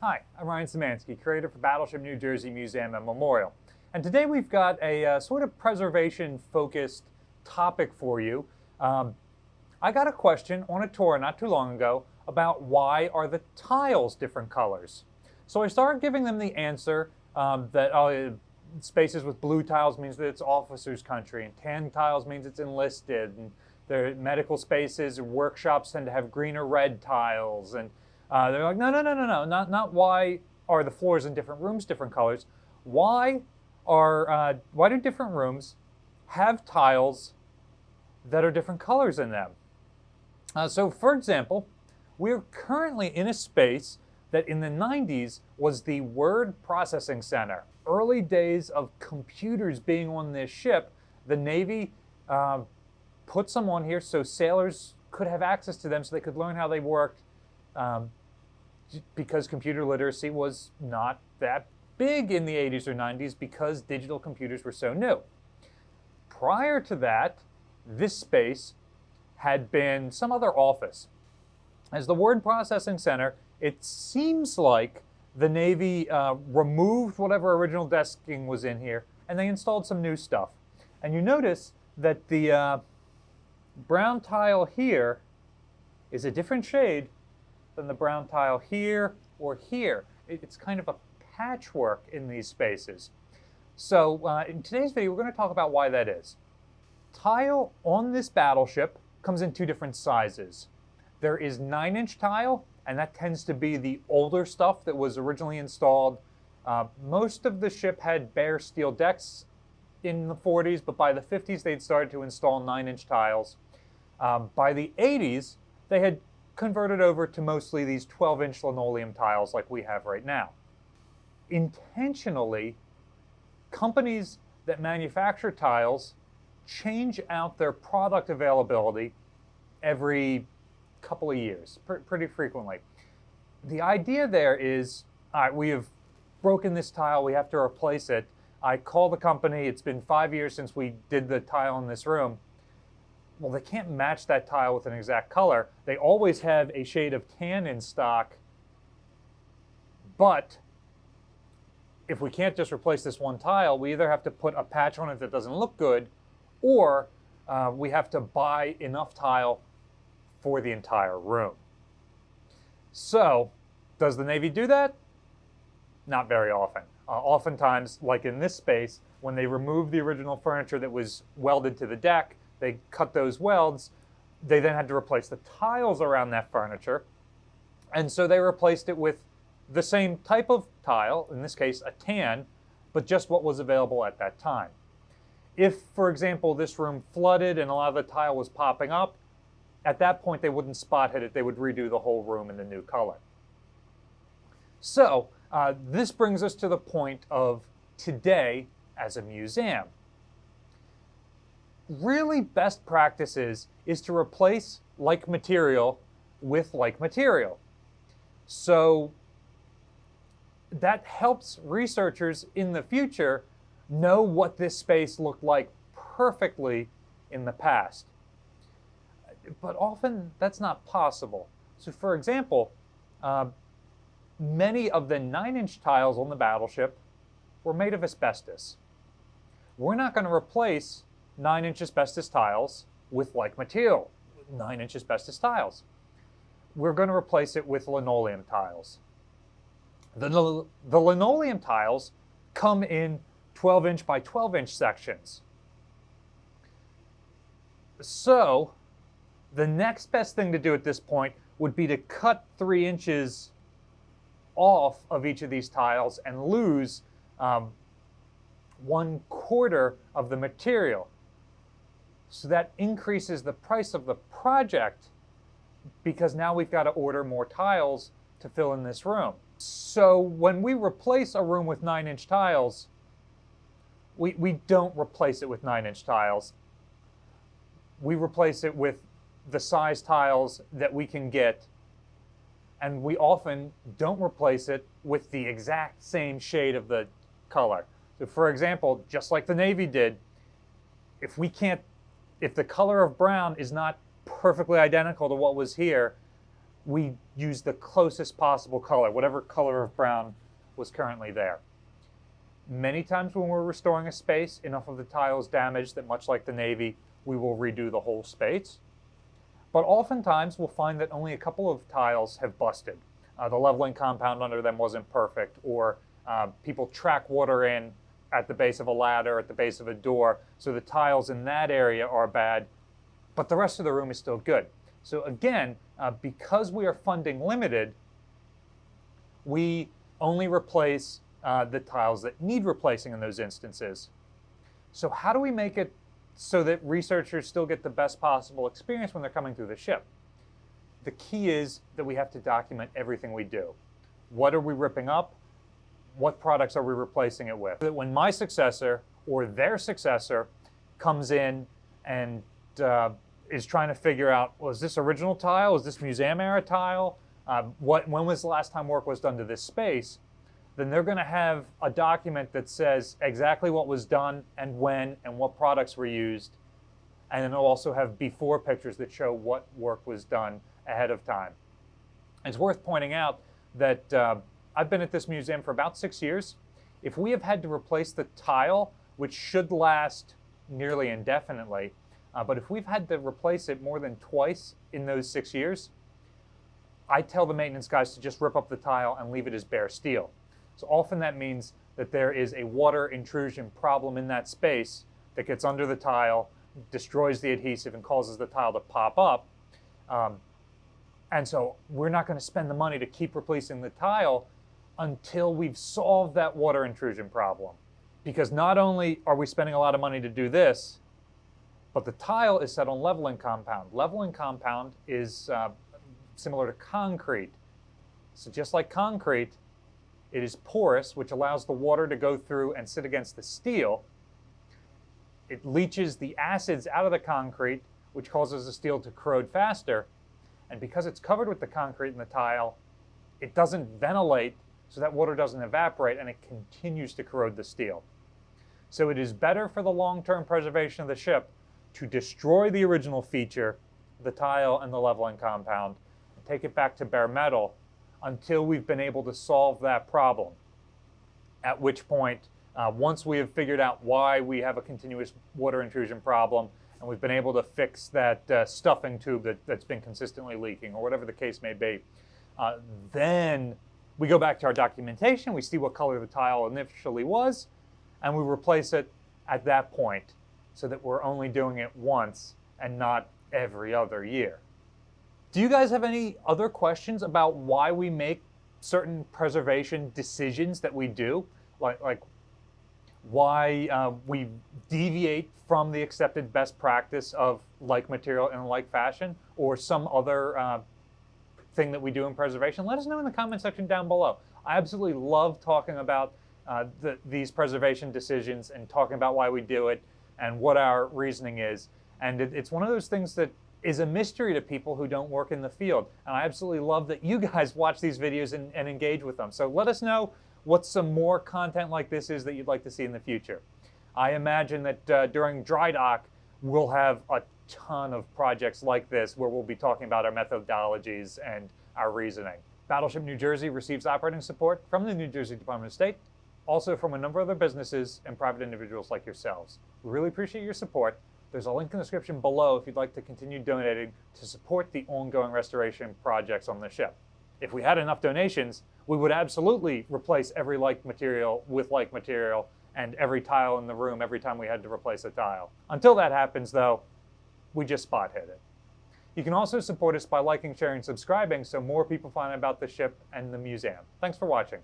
Hi, I'm Ryan Szymanski, creator for Battleship New Jersey Museum and Memorial. And today we've got a sort of preservation-focused topic for you. I got a question on a tour not too long ago about why are the tiles different colors. So I started giving them the answer that spaces with blue tiles means that it's officers' country, and tan tiles means it's enlisted, and the medical spaces or workshops tend to have green or red tiles, and they're like, no, not why are the floors in different rooms different colors. Why do different rooms have tiles that are different colors in them? So for example, we're currently in a space that in the 90s was the word processing center. Early days of computers being on this ship, the Navy put some on here so sailors could have access to them so they could learn how they worked, because computer literacy was not that big in the 80s or 90s because digital computers were so new. Prior to that, this space had been some other office. As the word processing center, it seems like the Navy removed whatever original desking was in here and they installed some new stuff. And you notice that the brown tile here is a different shade than the brown tile here or here. It's kind of a patchwork in these spaces. So in today's video, we're going to talk about why that is. Tile on this battleship comes in two different sizes. There is 9-inch tile, and that tends to be the older stuff that was originally installed. Most of the ship had bare steel decks in the 40s, but by the 50s, they'd started to install 9-inch tiles. By the 80s, they had converted over to mostly these 12-inch linoleum tiles like we have right now. Intentionally, companies that manufacture tiles change out their product availability every couple of years, pretty frequently. The idea there is, all right, we have broken this tile, we have to replace it. I call the company, it's been 5 years since we did the tile in this room. Well, they can't match that tile with an exact color. They always have a shade of tan in stock, but if we can't just replace this one tile, we either have to put a patch on it that doesn't look good, or we have to buy enough tile for the entire room. So, does the Navy do that? Not very often. Oftentimes, like in this space, when they remove the original furniture that was welded to the deck, they cut those welds, they then had to replace the tiles around that furniture, and so they replaced it with the same type of tile, in this case a tan, but just what was available at that time. If, for example, this room flooded and a lot of the tile was popping up, at that point they wouldn't spot hit it, they would redo the whole room in the new color. So this brings us to the point of today as a museum. Really, best practices is to replace like material with like material. So that helps researchers in the future know what this space looked like perfectly in the past. But often that's not possible. So for example, many of the 9-inch tiles on the battleship were made of asbestos. We're not going to replace 9-inch asbestos tiles with like material, 9-inch asbestos tiles. We're going to replace it with linoleum tiles. The linoleum tiles come in 12-inch by 12-inch sections. So the next best thing to do at this point would be to cut 3 inches off of each of these tiles and lose 1/4 of the material. So that increases the price of the project because now we've got to order more tiles to fill in this room. So when we replace a room with 9-inch tiles, we don't replace it with 9-inch tiles. We replace it with the size tiles that we can get, and we often don't replace it with the exact same shade of the color. So for example, just like the Navy did, if the color of brown is not perfectly identical to what was here, we use the closest possible color, whatever color of brown was currently there. Many times when we're restoring a space, enough of the tile is damaged that, much like the Navy, we will redo the whole space. But oftentimes we'll find that only a couple of tiles have busted. The leveling compound under them wasn't perfect, or people track water in at the base of a ladder, at the base of a door, so the tiles in that area are bad, but the rest of the room is still good. So again, because we are funding limited, we only replace the tiles that need replacing in those instances. So how do we make it so that researchers still get the best possible experience when they're coming through the ship? The key is that we have to document everything we do. What are we ripping up? What products are we replacing it with? That when my successor or their successor comes in and is trying to figure out, well, is this original tile? Is this museum era tile? When was the last time work was done to this space? Then they're going to have a document that says exactly what was done and when and what products were used. And then it'll also have before pictures that show what work was done ahead of time. It's worth pointing out that I've been at this museum for about 6 years. If we have had to replace the tile, which should last nearly indefinitely, but if we've had to replace it more than twice in those 6 years, I tell the maintenance guys to just rip up the tile and leave it as bare steel. So often that means that there is a water intrusion problem in that space that gets under the tile, destroys the adhesive, and causes the tile to pop up. And so we're not going to spend the money to keep replacing the tile until we've solved that water intrusion problem. Because not only are we spending a lot of money to do this, but the tile is set on leveling compound. Leveling compound is similar to concrete. So just like concrete, it is porous, which allows the water to go through and sit against the steel. It leaches the acids out of the concrete, which causes the steel to corrode faster. And because it's covered with the concrete and the tile, it doesn't ventilate, so that water doesn't evaporate, and it continues to corrode the steel. So it is better for the long-term preservation of the ship to destroy the original feature, the tile and the leveling compound, and take it back to bare metal until we've been able to solve that problem. At which point, once we have figured out why we have a continuous water intrusion problem, and we've been able to fix that stuffing tube that's been consistently leaking, or whatever the case may be, then we go back to our documentation, we see what color the tile initially was, and we replace it at that point so that we're only doing it once and not every other year. Do you guys have any other questions about why we make certain preservation decisions that we do? Like why we deviate from the accepted best practice of like material in like fashion, or some other thing that we do in preservation? Let us know in the comment section down below. I absolutely love talking about these preservation decisions and talking about why we do it and what our reasoning is. And it's one of those things that is a mystery to people who don't work in the field. And I absolutely love that you guys watch these videos and engage with them. So let us know what some more content like this is that you'd like to see in the future. I imagine that during dry dock, we'll have a ton of projects like this where we'll be talking about our methodologies and our reasoning. Battleship New Jersey receives operating support from the New Jersey Department of State, also from a number of other businesses and private individuals like yourselves. We really appreciate your support. There's a link in the description below if you'd like to continue donating to support the ongoing restoration projects on the ship. If we had enough donations, we would absolutely replace every like material with like material and every tile in the room every time we had to replace a tile. Until that happens, though, we just spot hit it. You can also support us by liking, sharing, and subscribing so more people find out about the ship and the museum. Thanks for watching.